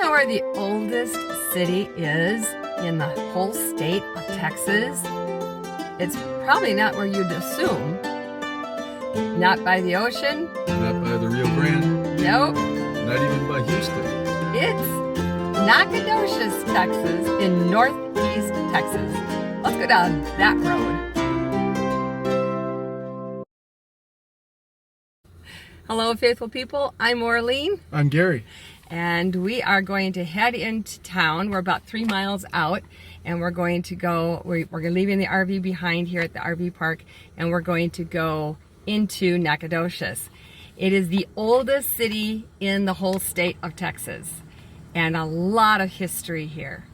know where the oldest city is in the whole state of Texas? It's probably not where you'd assume. Not by the ocean. Not by the Rio Grande. Nope. Not even by Houston. It's Nacogdoches, Texas, in northeast Texas. Let's go down that road. Hello, faithful people. I'm Orlene. I'm Gary. And we are going to head into town. We're about 3 miles out, and we're going to go, we're leaving the RV behind here at the RV park, and we're going to go into Nacogdoches. It is the oldest city in the whole state of Texas, and a lot of history here.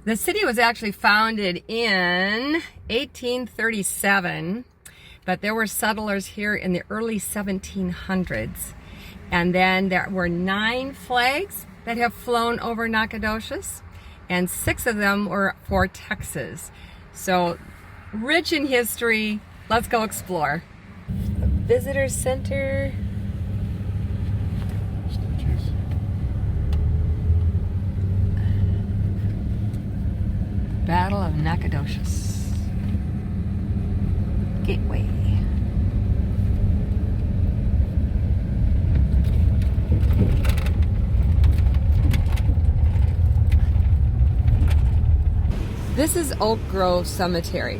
The city was actually founded in 1837, but there were settlers here in the early 1700s. And then there were 9 flags that have flown over Nacogdoches, and 6 of them were for Texas. So, rich in history. Let's go explore. The visitor center. Statues. Battle of Nacogdoches. Gateway. This is Oak Grove Cemetery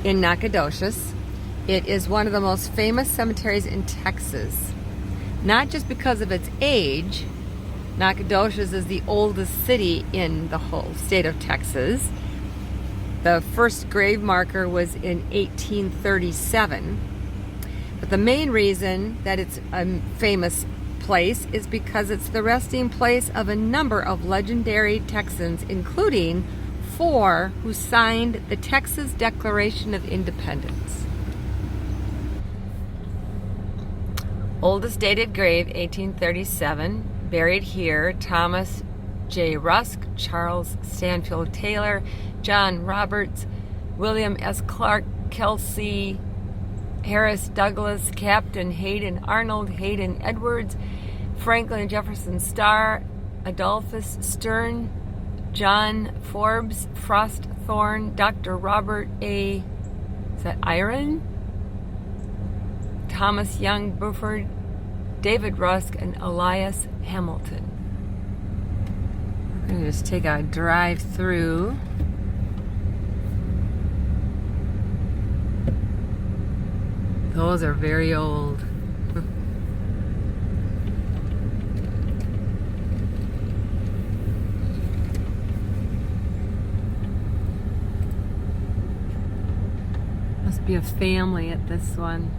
in Nacogdoches. It is one of the most famous cemeteries in Texas. Not just because of its age. Nacogdoches is the oldest city in the whole state of Texas. The first grave marker was in 1837. But the main reason that it's a famous place is because it's the resting place of a number of legendary Texans, including 4 who signed the Texas Declaration of Independence. Oldest dated grave, 1837. Buried here, Thomas J. Rusk, Charles Stanfield Taylor, John Roberts, William S. Clark, Kelsey Harris Douglas, Captain Hayden Arnold, Hayden Edwards, Franklin Jefferson Starr, Adolphus Sterne, John Forbes, Frost Thorne, Dr. Robert A. Is that Iron? Thomas Young Buford, David Rusk, and Elias Hamilton. We're going to just take a drive through. Those are very old. Must be a family at this one.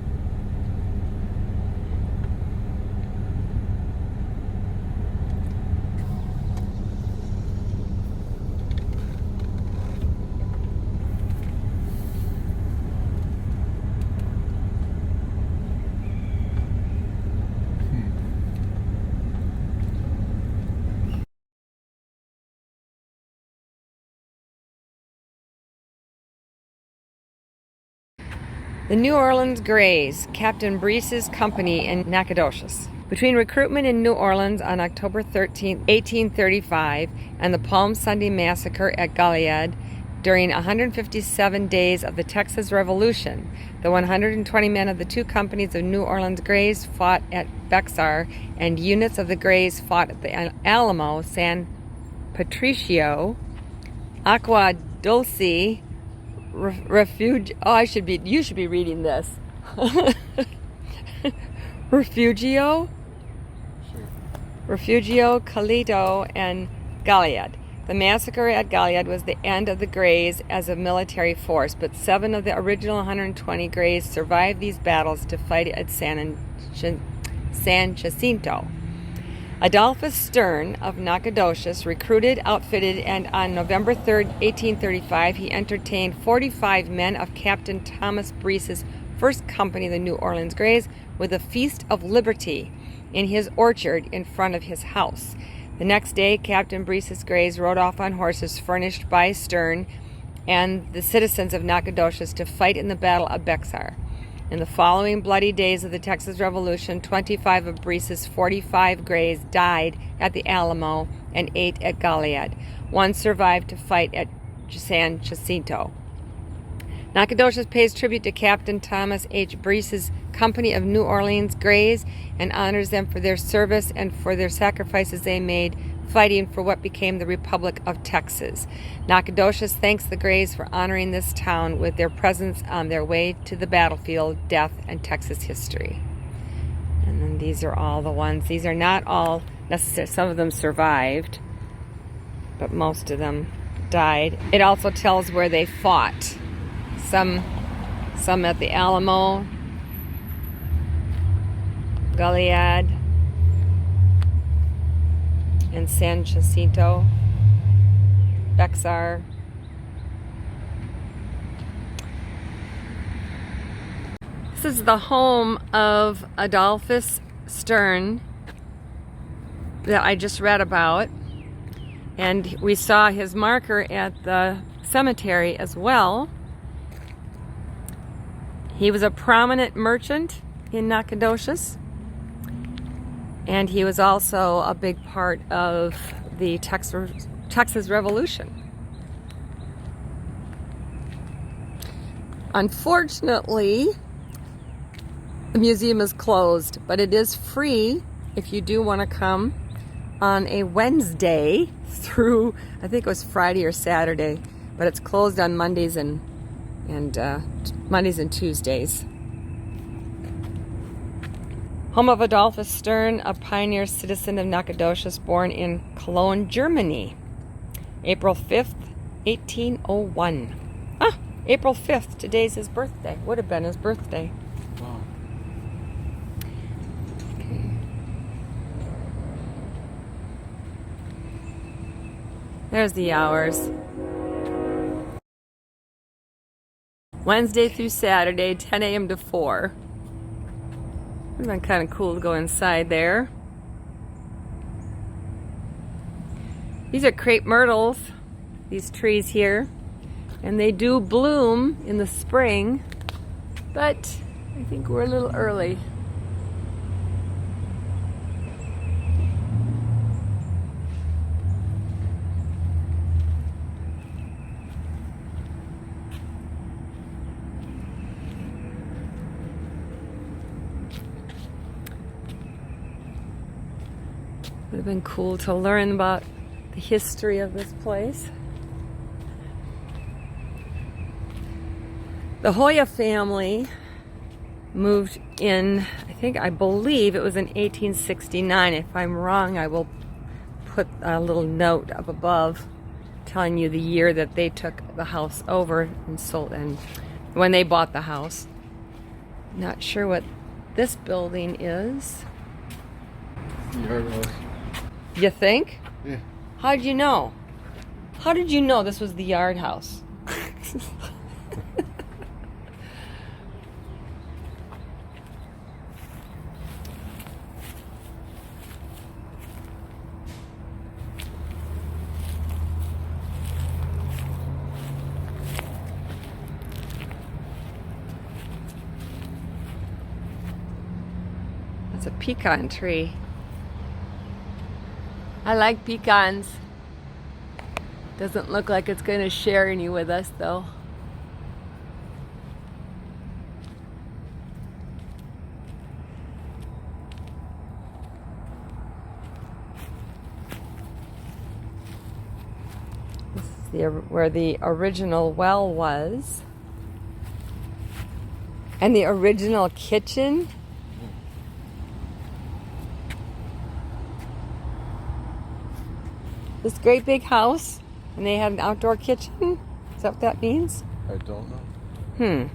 The New Orleans Grays, Captain Breese's company in Nacogdoches. Between recruitment in New Orleans on October 13, 1835, and the Palm Sunday Massacre at Goliad during 157 days of the Texas Revolution, the 120 men of the 2 companies of New Orleans Grays fought at Bexar, and units of the Grays fought at the Alamo, San Patricio, Agua Dulce, Refuge. Oh, you should be reading this. Refugio, Calito, and Goliad. The massacre at Goliad was the end of the Grays as a military force, but 7 of the original 120 Grays survived these battles to fight at San Jacinto. Adolphus Sterne of Nacogdoches recruited, outfitted, and on November 3, 1835, he entertained 45 men of Captain Thomas Breese's first company, the New Orleans Grays, with a feast of liberty in his orchard in front of his house. The next day, Captain Breese's Grays rode off on horses furnished by Sterne and the citizens of Nacogdoches to fight in the Battle of Bexar. In the following bloody days of the Texas Revolution, 25 of Breese's 45 Grays died at the Alamo and 8 at Goliad. 1 survived to fight at San Jacinto. Nacogdoches pays tribute to Captain Thomas H. Breese's company of New Orleans Grays and honors them for their service and for their sacrifices they made fighting for what became the Republic of Texas. Nacogdoches thanks the Grays for honoring this town with their presence on their way to the battlefield, death, and Texas history. And then these are all the ones. These are not all necessary. Some of them survived, but most of them died. It also tells where they fought. Some at the Alamo, Goliad, and San Jacinto, Bexar. This is the home of Adolphus Sterne that I just read about. And we saw his marker at the cemetery as well. He was a prominent merchant in Nacogdoches. And he was also a big part of the Texas Revolution. Unfortunately, the museum is closed, but it is free if you do want to come on a Wednesday through, I think it was Friday or Saturday, but it's closed on Mondays and Tuesdays. Home of Adolphus Sterne, a pioneer citizen of Nacogdoches, born in Cologne, Germany, April 5th, 1801. Ah, April 5th, today's his birthday. Would have been his birthday. Wow. Okay. There's the hours. Wednesday through Saturday, 10 a.m. to 4. It's been kind of cool to go inside there. These are crepe myrtles, these trees here, and they do bloom in the spring, but I think we're a little early. Would have been cool to learn about the history of this place. The Hoya family moved in, I believe it was in 1869. If I'm wrong, I will put a little note up above telling you the year that they took the house over and sold, and when they bought the house. Not sure what this building is. Yard house. You think? Yeah. How did you know? How did you know this was the yard house? That's a pecan tree. I like pecans. Doesn't look like it's going to share any with us though. This is where the original well was. And the original kitchen. This great big house, and they had an outdoor kitchen. Is that what that means? I don't know.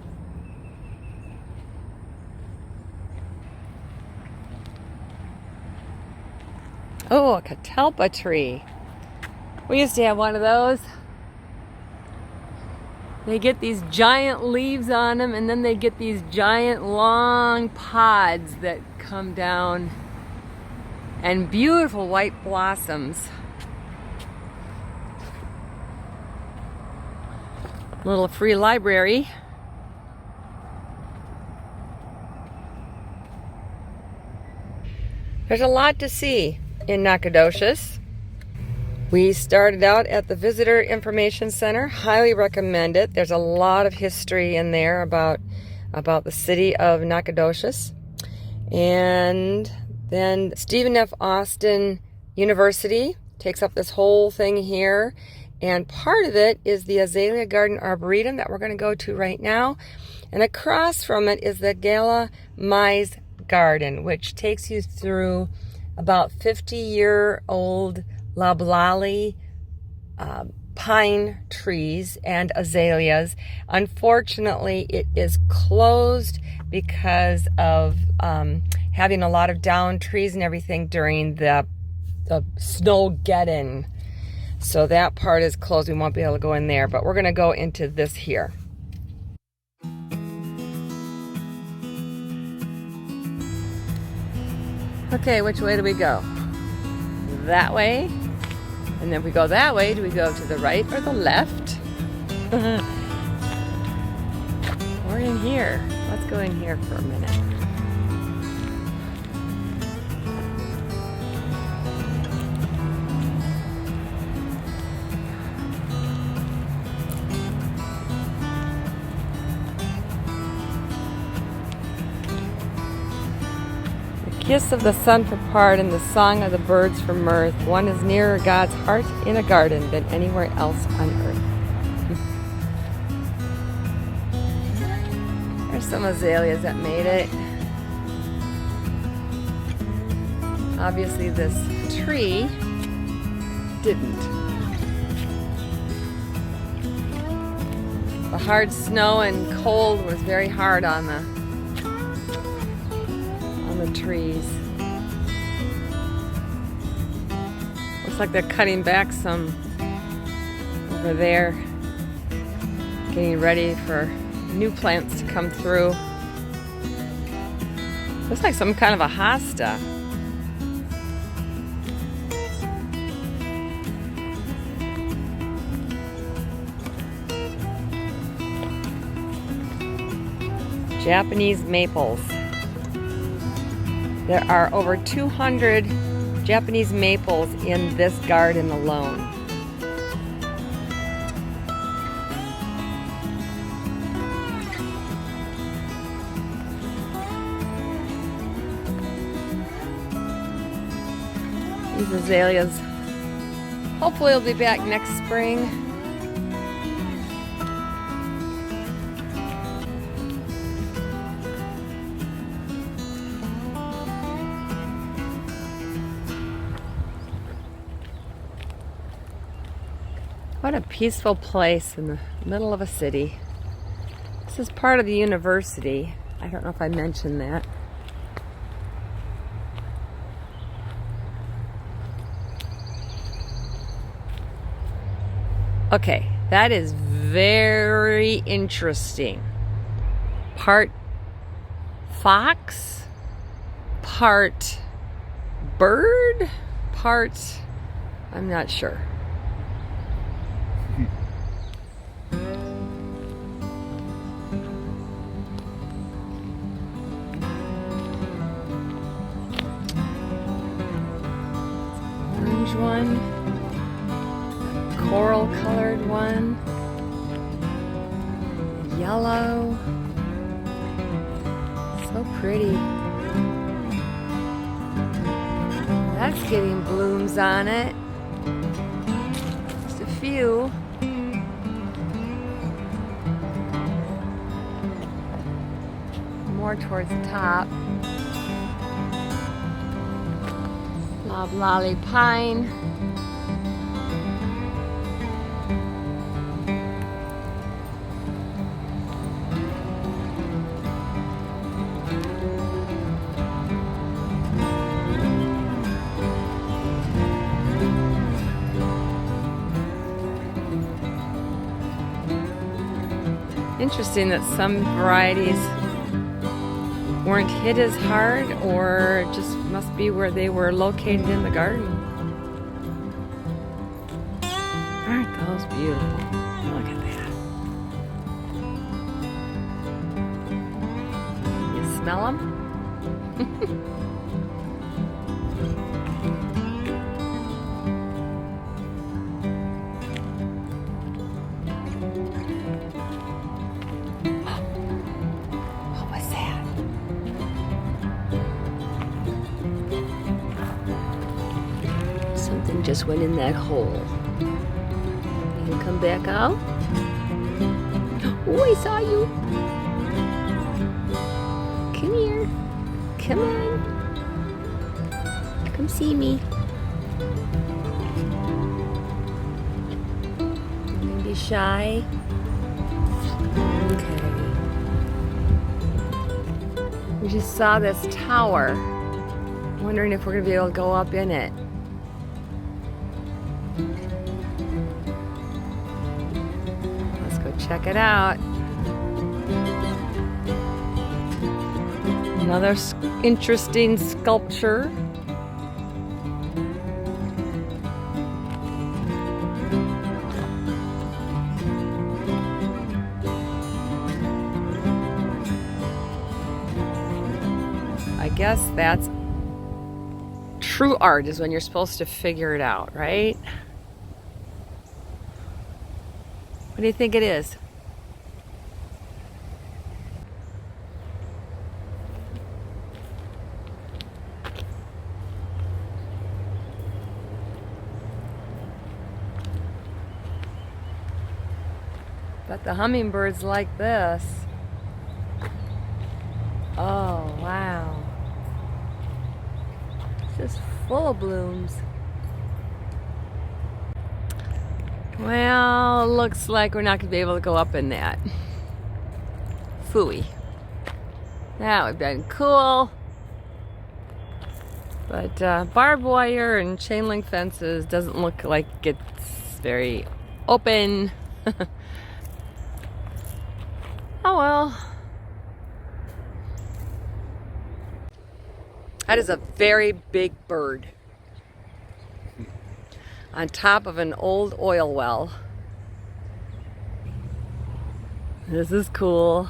Oh, a catalpa tree. We used to have one of those. They get these giant leaves on them, and then they get these giant long pods that come down, and beautiful white blossoms. Little free library. There's a lot to see in Nacogdoches. We started out at the Visitor Information Center. Highly recommend it. There's a lot of history in there about the city of Nacogdoches. And then Stephen F. Austin University takes up this whole thing here. And part of it is the SFA Gardens Arboretum that we're going to go to right now. And across from it is the Gala Mise Garden, which takes you through about 50-year-old loblolly pine trees and azaleas. Unfortunately, it is closed because of having a lot of downed trees and everything during the Snowgeddon. So that part is closed. We won't be able to go in there, but we're going to go into this here. Okay, which way do we go? That way? And then if we go that way, do we go to the right or the left? We're in here. Let's go in here for a minute. Kiss of the sun for part and the song of the birds for mirth. One is nearer God's heart in a garden than anywhere else on earth. There's some azaleas that made it. Obviously this tree didn't. The hard snow and cold was very hard on the trees. Looks like they're cutting back some over there, getting ready for new plants to come through. Looks like some kind of a hosta. Japanese maples. There are over 200 Japanese maples in this garden alone. These azaleas hopefully will be back next spring. What a peaceful place in the middle of a city. This is part of the university. I don't know if I mentioned that. Okay, that is very interesting. Part fox, part bird, part, I'm not sure. Orange one, coral colored one, yellow, so pretty. That's getting blooms on it, just a few. More towards the top. Loblolly pine. Interesting that some varieties weren't hit as hard, or it just must be where they were located in the garden. Aren't those beautiful? Look at that. You smell them? just went in that hole. You can come back out. Oh, I saw you. Come here. Come on. Come see me. Don't be shy. Okay. We just saw this tower. Wondering if we're going to be able to go up in it. Let's go check it out. Another interesting sculpture. I guess that's true art, is when you're supposed to figure it out, right? What do you think it is? Bet the hummingbirds like this. Oh, wow. It's just full of blooms. Well, looks like we're not going to be able to go up in that. Phooey. That would have been cool. But barbed wire and chain link fences doesn't look like it's very open. Oh well. That is a very big bird. On top of an old oil well. This is cool.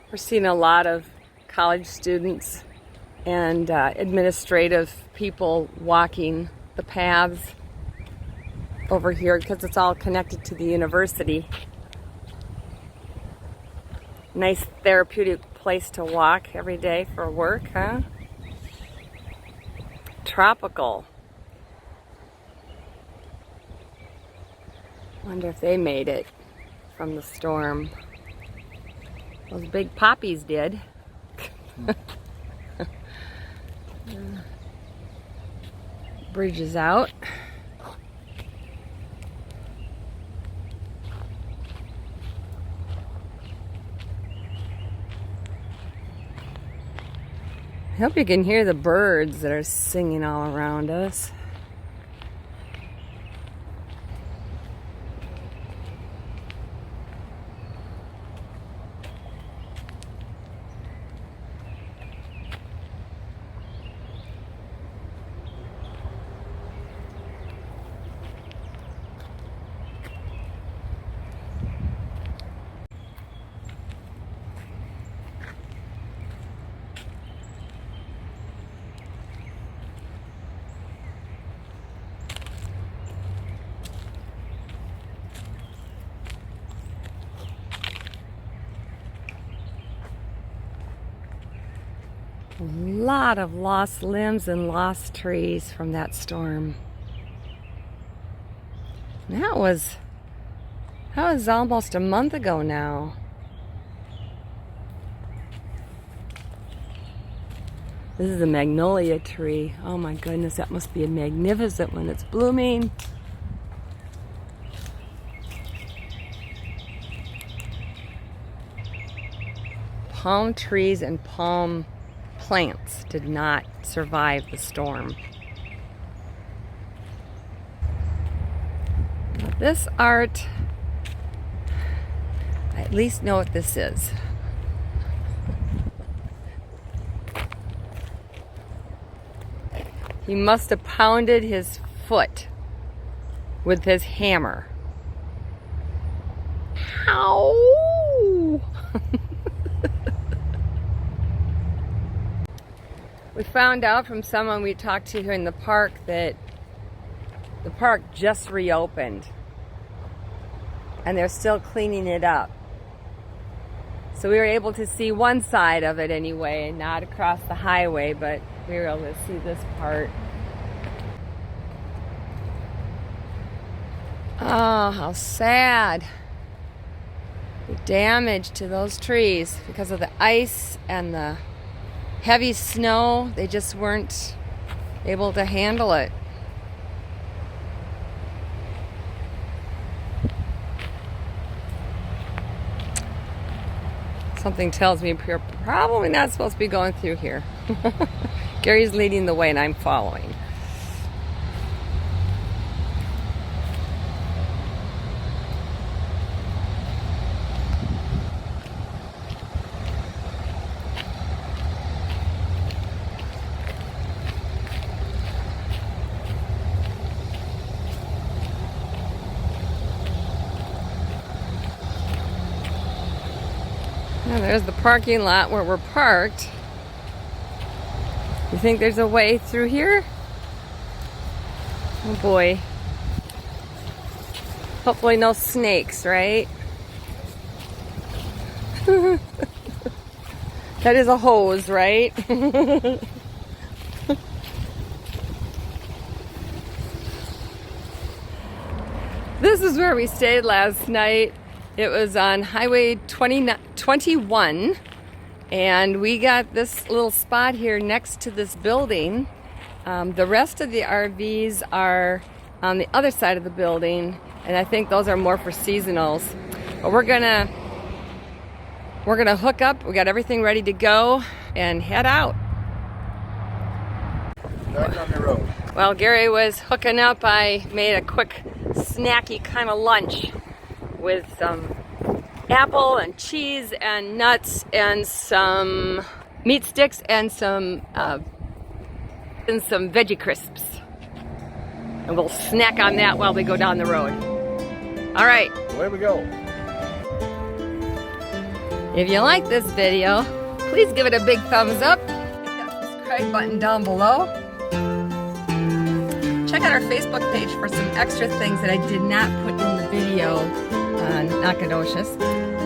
We're seeing a lot of college students and administrative people walking the paths over here because it's all connected to the university. Nice therapeutic place to walk every day for work, huh? Tropical. Wonder if they made it from the storm. Those big poppies did. Bridge is out. I hope you can hear the birds that are singing all around us. A lot of lost limbs and lost trees from that storm. That was almost a month ago now. This is a magnolia tree. Oh my goodness, that must be magnificent when it's blooming. Palm trees and palm plants did not survive the storm. This art, I at least know what this is. He must have pounded his foot with his hammer. Ow! We found out from someone we talked to here in the park that the park just reopened and they're still cleaning it up. So we were able to see one side of it anyway, not across the highway, but we were able to see this part. Oh, how sad. The damage to those trees because of the ice and the heavy snow. They just weren't able to handle it. Something tells me we're probably not supposed to be going through here. Gary's leading the way and I'm following. Now there's the parking lot where we're parked. You think there's a way through here? Oh boy. Hopefully no snakes, right? That is a hose, right? This is where we stayed last night. It was on Highway 21, and we got this little spot here next to this building. The rest of the RVs are on the other side of the building, and I think those are more for seasonals. But we're gonna hook up. We got everything ready to go and head out. Back on the road. While Gary was hooking up, I made a quick snacky kind of lunch with some apple and cheese and nuts and some meat sticks and some veggie crisps. And we'll snack on that while we go down the road. All right. Away we go. If you like this video, please give it a big thumbs up. Hit that subscribe button down below. Check out our Facebook page for some extra things that I did not put in the video on Nacogdoches.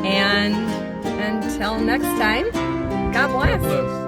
And until next time, God bless.